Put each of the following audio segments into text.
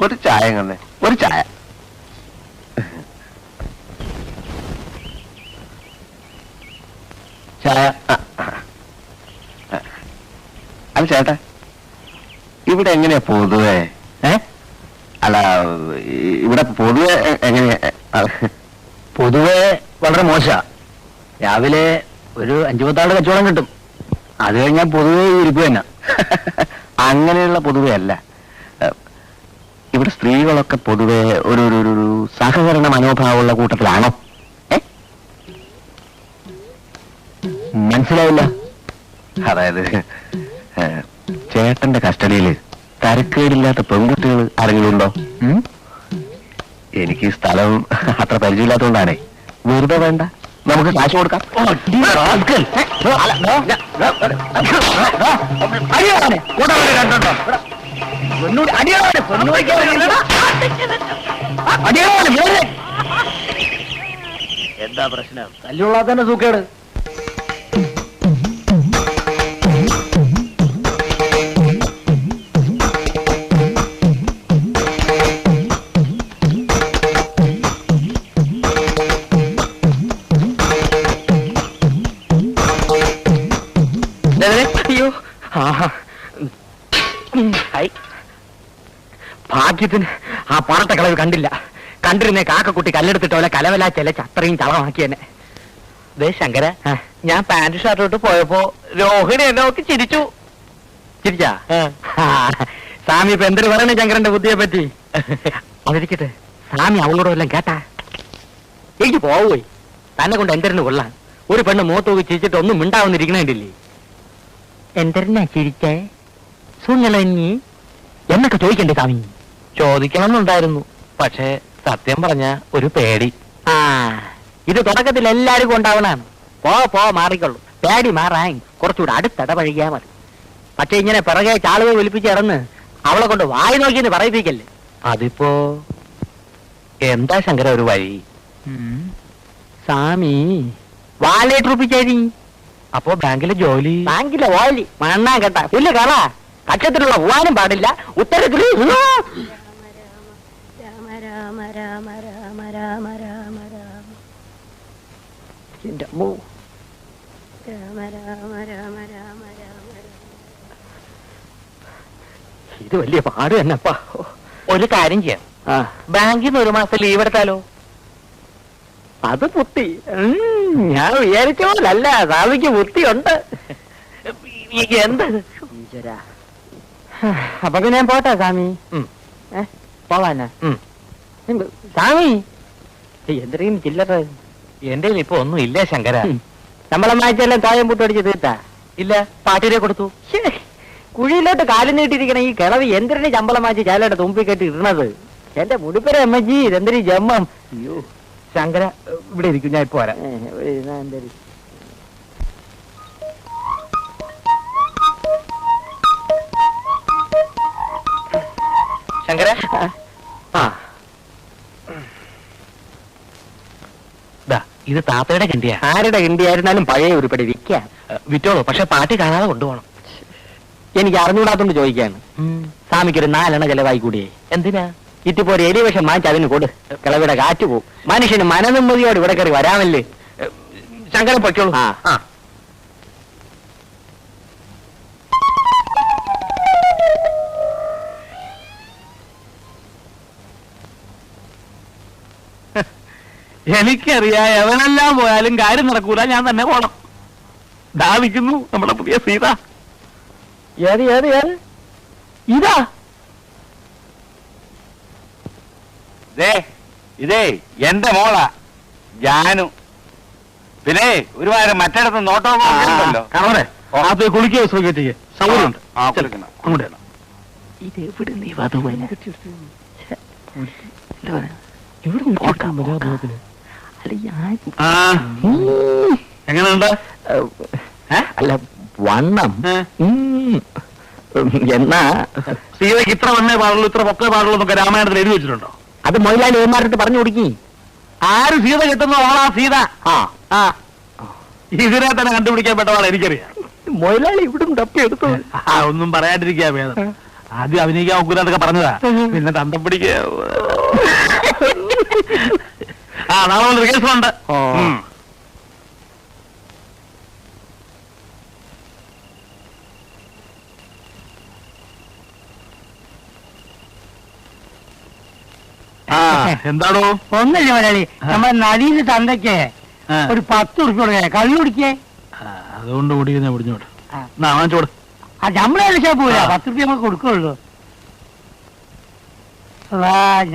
ഒരു ചായ കണ്ണേ, ഒരു ചായ. ചായ. അല്ല ചേട്ടാ, ഇവിടെ എങ്ങനെയാ പൊതുവേ? അല്ല, ഇവിടെ പൊതുവെ എങ്ങനെയാ? പൊതുവെ വളരെ മോശ. രാവിലെ ഒരു 5-10 ആളുടെ കച്ചവടം കിട്ടും. അത് കഴിഞ്ഞാൽ പൊതുവെ ഇരിപ്പ് തന്നെ. അങ്ങനെയുള്ള പൊതുവെ അല്ല. ഇവിടെ സ്ത്രീകളൊക്കെ പൊതുവെ ഒരു സഹകരണ മനോഭാവമുള്ള കൂട്ടത്തിലാണോ? മനസ്സിലായില്ല. അതായത് ചേട്ടന്റെ കസ്റ്റഡിയിൽ തരക്കേടില്ലാത്ത പെൺകുട്ടികൾ ആരെങ്കിലും ഉണ്ടോ? എനിക്ക് ഈ സ്ഥലം അത്ര പരിചയമില്ലാത്തതുകൊണ്ടാണേ. വെറുതെ വേണ്ട, നമുക്ക് കാശ് കൊടുക്കാം. എന്താ പ്രശ്നം? തല്ലുള്ള തന്നെ സൂക്കേട്. ഭാഗ്യത്തിന് ആ പാറട്ട കളവ് കണ്ടില്ല. കണ്ടിരുന്നേ കാക്കക്കുട്ടി കല്ലെടുത്തിട്ടോലെ കലവല ചെലച്ച് അത്രയും ചളമാക്കിയെന്നെ. ദേ ശങ്കര, ഞാൻ പാന്റ് ഷർട്ട് പോയപ്പോ രോഹിണി എന്നെ നോക്കി ചിരിച്ചു. ചിരിച്ചാ? സ്വാമി ഇപ്പൊ എന്തൊരു പറയണേ ശങ്കരന്റെ ബുദ്ധിയെ പറ്റി? അതിരിക്കട്ടെ, സ്വാമി അവളോട് വല്ലതും കേട്ടാ? എനിക്ക് പോവുകയി തന്നെ കൊണ്ട് എന്തരന് കൊള്ളാൻ. ഒരു പെണ്ണ് മുഖത്ത് നോക്കി ചിരിച്ചിട്ട് ഒന്നും മിണ്ടാവുന്നിരിക്കണേണ്ടില്ലേ? എന്തരനാ ചിരിച്ചേ? സുങ്ങളി എന്നൊക്കെ ചോദിക്കണ്ടേ സ്വാമി? ചോദിക്കണമെന്നുണ്ടായിരുന്നു, പക്ഷേ സത്യം പറഞ്ഞ ഒരു പേടി. ഇത് തുടക്കത്തിൽ എല്ലാവർക്കും ഉണ്ടാവണാണ്. പോ മാറിക്കൊള്ളു. പേടി മാറാൻ കുറച്ചുകൂടെ അടുത്തിടപഴകിയാ മതി. പക്ഷെ ഇങ്ങനെ പിറകെ ചാളുകൾ വിളിപ്പിച്ച് ഇറന്ന് അവളെ കൊണ്ട് വായി നോക്കിയെന്ന് പറയിപ്പിക്കല്ലേ. അതിപ്പോ എന്താ ശങ്കര ഒരു വഴി? സ്വാമി വാലേറ്റ് റുപ്പിച്ചേരി. അപ്പോ ബാങ്കിലെ ജോലി? ബാങ്കിലെ ഓലി മണ്ണാൻ കേട്ട പുല്ല് കള. കക്ഷത്തിലുള്ള പോവാനും പാടില്ല. ഉത്തരത്തിൽ ഇത് വലിയ പാട് തന്നെപ്പാ. ഒരു കാര്യം ചെയ്യാം, ബാങ്കിൽ നിന്ന് 1 മാസം ലീവ് എടുത്താലോ? അത് ബുദ്ധി. ഞാൻ വിചാരിച്ച പോലല്ല, സ്വാമിക്ക് ബുദ്ധിയുണ്ട്. എന്തത്? അപ്പൊ പിന്നെ ഞാൻ പോട്ടെ സ്വാമി. പോവാനാ സ്വാമി? എന്തെങ്കിലും ചില്ലറ എന്റെ ഇപ്പൊ ഒന്നും ഇല്ല ശങ്കര. നമ്മളെ മാച്ചെല്ലാം തോയം പുട്ടടിച്ച് തീർത്താ? ഇല്ല, പാട്ടിനെ കൊടുത്തു. കുഴിയിലോട്ട് കാലം നീട്ടിയിരിക്കണ ഈ കിളവി എന്തിനാണ് ശമ്പളം മാറ്റി ചാലയുടെ തുമ്പി കെട്ടി ഇടണത്? എന്റെ മുടിപ്പര അമ്മജി ഇതെന്തൊരു ജമ്മം. അയ്യോ ശങ്കര, ഇവിടെ ഇരിക്കും, ഞാൻ ഇപ്പൊ വരാം. ശങ്കര, ഇത് താത്തയുടെ കിണ്ടിയാ. ആരുടെ കിണ്ടിയായിരുന്നാലും പഴയ ഉരുപ്പടി വിൽക്കാം. വിറ്റോളൂ, പക്ഷെ പാട്ടി കാണാതെ കൊണ്ടുപോകണം. എനിക്ക് അറിഞ്ഞൂടാത്തോണ്ട് ചോദിക്കാണ്. സ്വാമിക്കൊരു 4 എണ്ണ ചെലവായി കൂടിയേ. എന്തിനാ? ഇത്തിപ്പോ ഒരു എലിവേഷം വാങ്ങിച്ച് അതിന് കൊടു. കിളവിടെ കാറ്റ് പോവും. മനുഷ്യന് മനനിമ്മതിയോട് ഇവിടെ കയറി വരാമല്ലേ. ശങ്കരൻ പൊയ്ക്കോളൂ. എനിക്കറിയാം, എവനെല്ലാം പോയാലും കാര്യം നടക്കൂല, ഞാൻ തന്നെ പോണം. ദാവിക്കുന്നു നമ്മുടെ പുതിയ സീത. ഏത് ഇതാ? ഇതേ എന്റെ മോളാ ജാനു. പിന്നെ ഒരു വാരം മറ്റിടത്ത് നോട്ടോ കുളിക്കുക സൗകര്യം സൗകര്യമുണ്ട്. അങ്ങോട്ട് ഇത് എവിടെ നീ വധുവനെ എങ്ങനെയുണ്ട്? അല്ല വണ്ണം എന്നാ സീതയ്ക്ക് ഇത്ര വണ്ണേ പാടുള്ളൂ, ഇത്ര പൊക്കേ പാടുള്ളൂ എന്നൊക്കെ രാമായണത്തിൽ എഴുതി വെച്ചിട്ടുണ്ടോ? അത് മൊയിലാളി ഏമാരിട്ട് പറഞ്ഞു കൊടുക്കി. ആര് സീത കിട്ടുന്ന ആളാ സീത. ഇതിനെ തന്നെ കണ്ടുപിടിക്കാൻ പെട്ട ആളെ എനിക്കറിയാം. മൊയിലാളി ഇവിടും തപ്പി എടുത്തു. ഒന്നും പറയാണ്ടിരിക്കാ ഭേദം. ആദ്യം അഭിനയിക്കാൻ ഒക്കൂലൊക്കെ പറഞ്ഞതാ, പിന്നെ തന്തം പിടിക്ക. ആ നാളെ റിഹേഴ്സലുണ്ട്. എന്താണോ? ഒന്നല്ലേ മലയാളി, നമ്മുടെ നടീന്റെ തന്തയ്ക്ക് ഒരു 10 ഉറുപ്പ് കൊടുക്കേ, കള്ളു കുടിക്കേ. അതുകൊണ്ട് കുടിക്കുന്ന പിടിഞ്ഞോട്ട് വാങ്ങിച്ചോട്. നമ്മളെ വിളിച്ചാൽ പോരാ, 10 ഉറുപ്പ് നമ്മൾ കൊടുക്കുള്ളൂ.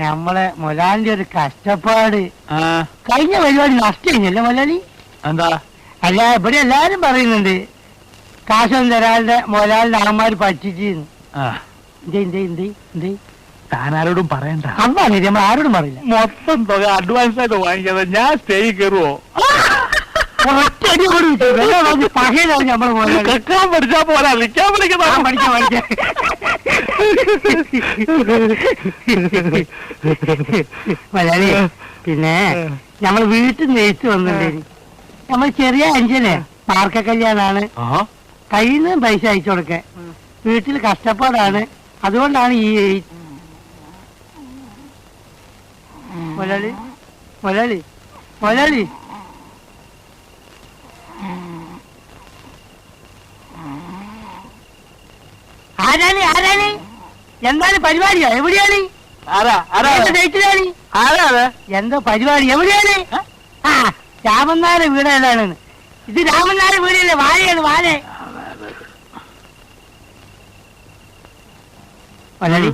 നമ്മളെ മൊലാലിന്റെ ഒരു കഷ്ടപ്പാട്. കഴിഞ്ഞ പരിപാടി നഷ്ടല്ലേ മൊലാലി? എന്താ? അല്ല, ഇവിടെ എല്ലാരും പറയുന്നുണ്ട് കാശൊന്നും തരാളുടെ മൊലാലിന്റെ അമ്മമാര് പറ്റിച്ചെന്ന്. താനാരോടും പറയണ്ട. അതാണ് നമ്മൾ ആരോടും പറയില്ല. മൊത്തം തുക അഡ്വാൻസ് ആയിട്ട് വാങ്ങിക്കാതെ ഞാൻ സ്റ്റേജിൽ കയറുവോ? പകയിലാണ് നമ്മള് കേൾക്കാൻ പഠിച്ചാ പോരാ, നിൽക്കാൻ പഠിക്കാം. മലയാളി, പിന്നെ നമ്മൾ വീട്ടിൽ നെയ്ത്ത് വന്നിട്ടുണ്ട്. നമ്മൾ ചെറിയ അഞ്ചന് പാർക്ക കല്യാണാണ്, കയ്യിൽ നിന്ന് പൈസ അയച്ചു കൊടുക്കേ. വീട്ടിൽ കഷ്ടപ്പാടാണ്, അതുകൊണ്ടാണ് ഈ മലയാളി മലയാളി മലയാളി ആരാണി ആരാണി? എന്താണ് പരിപാടിയോ? എവിടെയാണ്? എന്തോ പരിപാടി? എവിടെയാണ്? ആ, രാമനാര വീട് ഏതാണ്? ഇത് രാമനാര വീടല്ലേ? വാഴയാണ്, വാഴ. മലയാളി,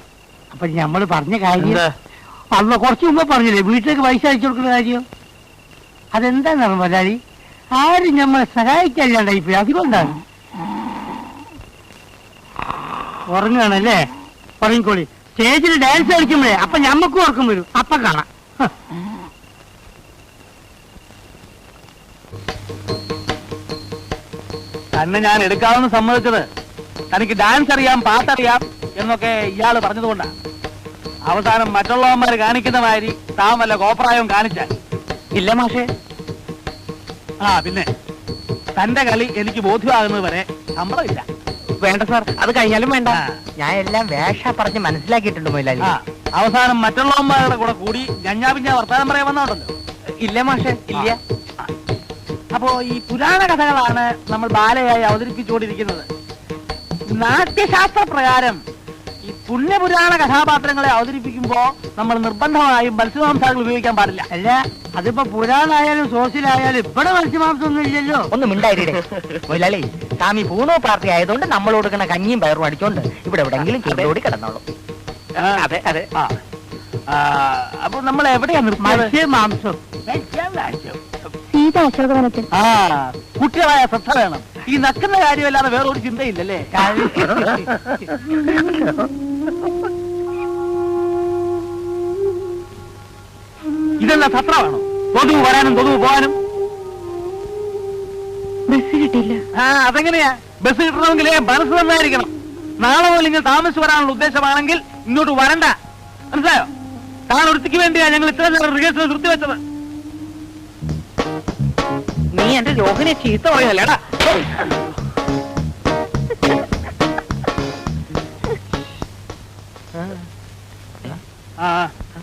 അപ്പൊ ഞമ്മള് പറഞ്ഞ കാര്യം അന്ന് കുറച്ചു മുമ്പ് പറഞ്ഞില്ലേ, വീട്ടിലേക്ക് പൈസ അയച്ചു കൊടുക്കുന്ന കാര്യം. അതെന്താണെന്ന് മലയാളി, ആരും നമ്മളെ സഹായിക്കല്ലാണ്ടായിപ്പോയി, അതുകൊണ്ടാണ്. ഉറങ്ങുകയാണല്ലേ? ഉറങ്ങിക്കോളി. സ്റ്റേജിൽ ഡാൻസ് കളിക്കുമ്പോഴേ അപ്പൊ ഞമ്മക്കും ഉറക്കം വരും, അപ്പൊ കാണാം. തന്നെ ഞാൻ എടുക്കാമെന്ന് സമ്മതിച്ചത് തനിക്ക് ഡാൻസ് അറിയാം, പാട്ടറിയാം എന്നൊക്കെ ഇയാള് പറഞ്ഞതുകൊണ്ടാ. അവസാനം മറ്റുള്ളവന്മാര് കാണിക്കുന്ന മാതിരി താൻ വല്ല കോപ്രായവും കാണിച്ചാൽ ഇല്ല മാഷേ. പിന്നെ തന്റെ കളി എനിക്ക് ബോധ്യമാകുന്നത് വരെ സമ്മതമില്ല. വേണ്ട സാർ, അത് കഴിഞ്ഞാലും വേണ്ട. ഞാൻ എല്ലാം വേഷ പറഞ്ഞ് മനസ്സിലാക്കിയിട്ടുണ്ട് മൊയിലാലി. അവസാനം മറ്റുള്ളവന്മാരുടെ കൂടെ കൂടി ഞഞ്ഞാപിഞ്ഞ വർത്താനം പറയാൻ വന്നോണ്ടല്ലോ. ഇല്ല മാഷേ, ഇല്ല. അപ്പോ ഈ പുരാണ കഥകളാണ് നമ്മൾ ബാലയായി അവതരിപ്പിച്ചുകൊണ്ടിരിക്കുന്നത്. നാട്യശാസ്ത്ര പ്രകാരം ഈ പുണ്യപുരാണ കഥാപാത്രങ്ങളെ അവതരിപ്പിക്കുമ്പോ നമ്മൾ നിർബന്ധമായും മത്സ്യമാംസാദികൾ ഉപയോഗിക്കാൻ പാടില്ല. അല്ല, അതിപ്പോ പുരാണായാലും സോസിലായാലും ഇവിടെ മത്സ്യമാംസം ഒന്നും ഇല്ലല്ലോ. ഒന്നും മിണ്ടായിരേ മൊയിലാളി. സ്വാമി പൂണോ പാർട്ടി ആയതുകൊണ്ട് നമ്മൾ കൊടുക്കുന്ന കഞ്ഞിയും പയറും അടിച്ചോണ്ട് ഇവിടെ എവിടെയെങ്കിലും ചൂടോടി കിടന്നോളൂ. അതെ അതെ. അപ്പൊ നമ്മൾ എവിടെയാ മത്സ്യമാംസം? കുട്ടികളായ ശ്രദ്ധ വേണം. ഈ നക്കുന്ന കാര്യമല്ലാതെ വേറൊരു ചിന്തയില്ലല്ലേ? ഇതെല്ലാം സത്രമാണോ? തൊതുവ് വരാനും തൊതുവ് പോകാനും ബസ് കിട്ടില്ല. അതെങ്ങനെയാ? ബസ് കിട്ടണമെങ്കിൽ മനസ്സ് നന്നായിരിക്കണം. നാളെ മുതൽ നിങ്ങൾ താമസിച്ച് വരാനുള്ള ഉദ്ദേശമാണെങ്കിൽ ഇങ്ങോട്ട് വരണ്ട, മനസ്സിലായോ? താൻ ഒരുത്തിക്ക് വേണ്ടിയാ ഞങ്ങൾ ഇത്ര നേരം റിഹേഴ്സൽ നിർത്തിവെച്ചത്. നീ എന്റെ രോഹിനെ ചീത്ത പറയല്ലേടാ.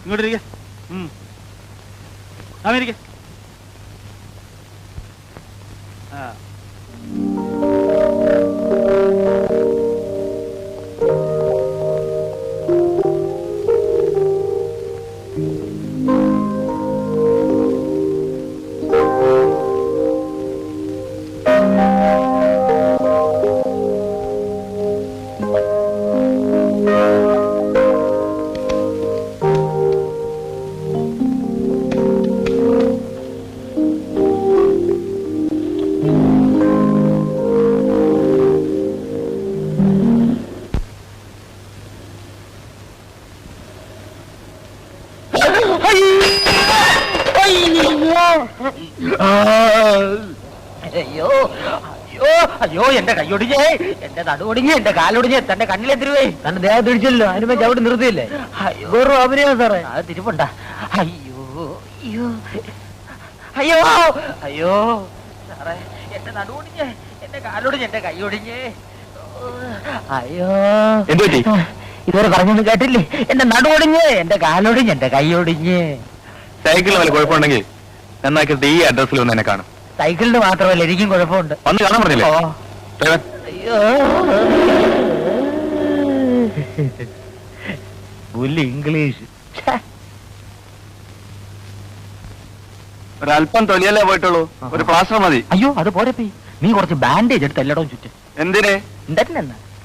ഇങ്ങോട്ട് ഇരിക്ക. അമേരിക്ക. അയ്യോ അയ്യോ അയ്യോ, എന്റെ കൈയൊടിഞ്ഞേ, എന്റെ നടുവൊടിഞ്ഞ്, എന്റെ കാലൊടിഞ്ഞ്, തന്റെ കണ്ണിലെത്തിരുവേ. തന്റെ ദേഹം തിരിച്ചല്ലോ, അതിനുമ്പോ ചവിട്ടി നിർത്തിയില്ലേ? വേറൊരു അഭിനയം സാറേ, അത് തിരിപ്പുണ്ട. അയ്യോ അയ്യോ അയ്യോ അയ്യോ സാറേ, എന്റെ നടുവൊടിഞ്ഞ്, എന്റെ കാലൊടിഞ്ഞ്, എന്റെ കൈയൊടിഞ്ഞ്. അയ്യോ, ഇതുവരെ പറഞ്ഞൊന്നും കേട്ടില്ലേ? എന്റെ നടുവൊടിഞ്ഞ്, എന്റെ കാലൊടിഞ്ഞ്, എന്റെ കൈയൊടിഞ്ഞ്. സൈക്കിളിന് വല്ല കുഴപ്പമുണ്ടെങ്കിൽ നന്നാക്കിയിട്ട് ഈ അഡ്രസ്സിൽ ഒന്ന് എന്നെ കാണും. സൈക്കിളിന് മാത്രമല്ല, എനിക്കും കുഴപ്പമുണ്ട്. വന്ന് കാണാൻ പറഞ്ഞില്ലേ? ഓ. ഡ്രൈവർ, അയ്യോ. പുല്ല് ഇംഗ്ലീഷ്. ഛെ. ഒരല്പം തൊലിയല്ലേ പോയിട്ടുള്ളൂ, ഒരു പ്ലാസ്റ്റർ മതി. അയ്യോ, അത് പോരെ പി. നീ കുറച്ച് ബാൻഡേജ് എടുത്ത് എല്ലായിടവും ചുറ്റും. എന്തിനെ? എന്താ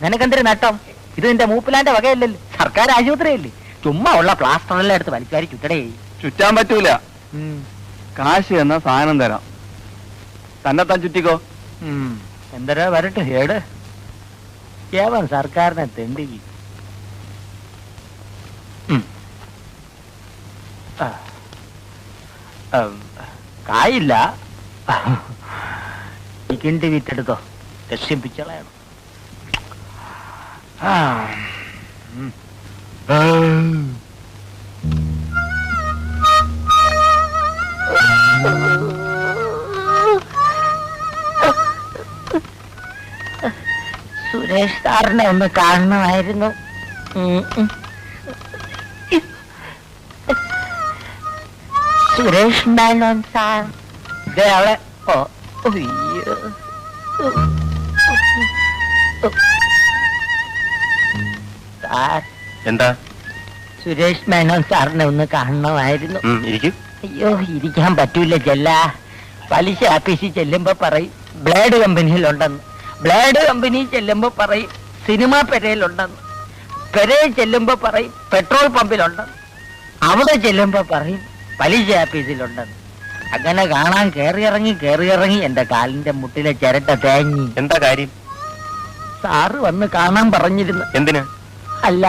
നിനക്കെന്തൊരു നട്ടം? ഇത് നിന്റെ മൂപ്പിലാന്റെ വകയല്ലല്ലോ, സർക്കാർ ആശുപത്രിയല്ലേ. ചുമ്മാ ഉള്ള പ്ലാസ്റ്ററെല്ലാം എടുത്ത് വലിക്കാരി ചുറ്റടേ. ചുറ്റാൻ പറ്റൂല. കാശ് എന്ന സാധനം തരാം, തന്നെത്താൻ ചുറ്റിക്കോ. എന്തരാ വരട്ടെ ഏട്. കേവൻ സർക്കാരിനെ തെണ്ടി. കായില്ല, ഈ കിണ്ടി വിറ്റെടുത്തോ, രക്ഷിപ്പിച്ചളയണം. സുരേഷ് സാറിനെ ഒന്ന് കാണണമായിരുന്നു. സുരേഷ് മേനോൻ സാർ അവളെ. ഓ അയ്യോ. സാർ, എന്താ? സുരേഷ് മേനോൻ സാറിനെ ഒന്ന് കാണണമായിരുന്നു. ഇരിക്കും. അയ്യോ, ഇരിക്കാൻ പറ്റൂല ചെല്ല. പലിശ ആഫീസിൽ ചെല്ലുമ്പോ പറയും ബ്ലേഡ് കമ്പനിയിലുണ്ടെന്ന്, ബ്ലേഡ് കമ്പനി ചെല്ലുമ്പോ പറയും സിനിമാ പെരയിലുണ്ടെന്ന്, പെരയിൽ ചെല്ലുമ്പോ പറയും പെട്രോൾ പമ്പിലുണ്ടെന്ന്, അവിടെ ചെല്ലുമ്പോ പറയും പലിശ ആഫീസിലുണ്ടെന്ന്. അങ്ങനെ കാണാൻ കേറിയിറങ്ങി എന്റെ കാലിന്റെ മുട്ടിലെ ചിരട്ട തേങ്ങി. എന്താ കാര്യം? സാറ് വന്ന് കാണാൻ പറഞ്ഞിരുന്നു. എന്തിനാ? അല്ല,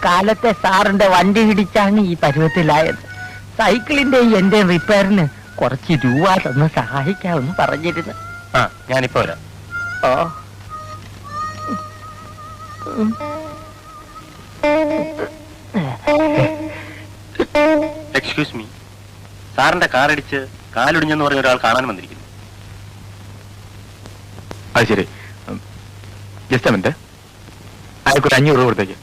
കാലത്തെ സാറിന്റെ വണ്ടി ഇടിച്ചാണ് ഈ പരുവത്തിലായത്. സൈക്കിളിന്റെ എന്റെ റിപ്പയറിന് കുറച്ച് രൂപ തന്ന് സഹായിക്കാമെന്ന് പറഞ്ഞിരുന്നു. ആ, ഞാനിപ്പോ വരാം. ഓ. എക്സ്ക്യൂസ് മീ, സാറിന്റെ കാറടിച്ച് കാലൊടിഞ്ഞെന്ന് പറഞ്ഞ ഒരാൾ കാണാൻ വന്നിരിക്കുന്നു. അത് ശരി, ജസ്റ്റ് മിനിറ്റ്, അയാൾക്കൊരു 500 രൂപ കൊടുത്തേക്ക്.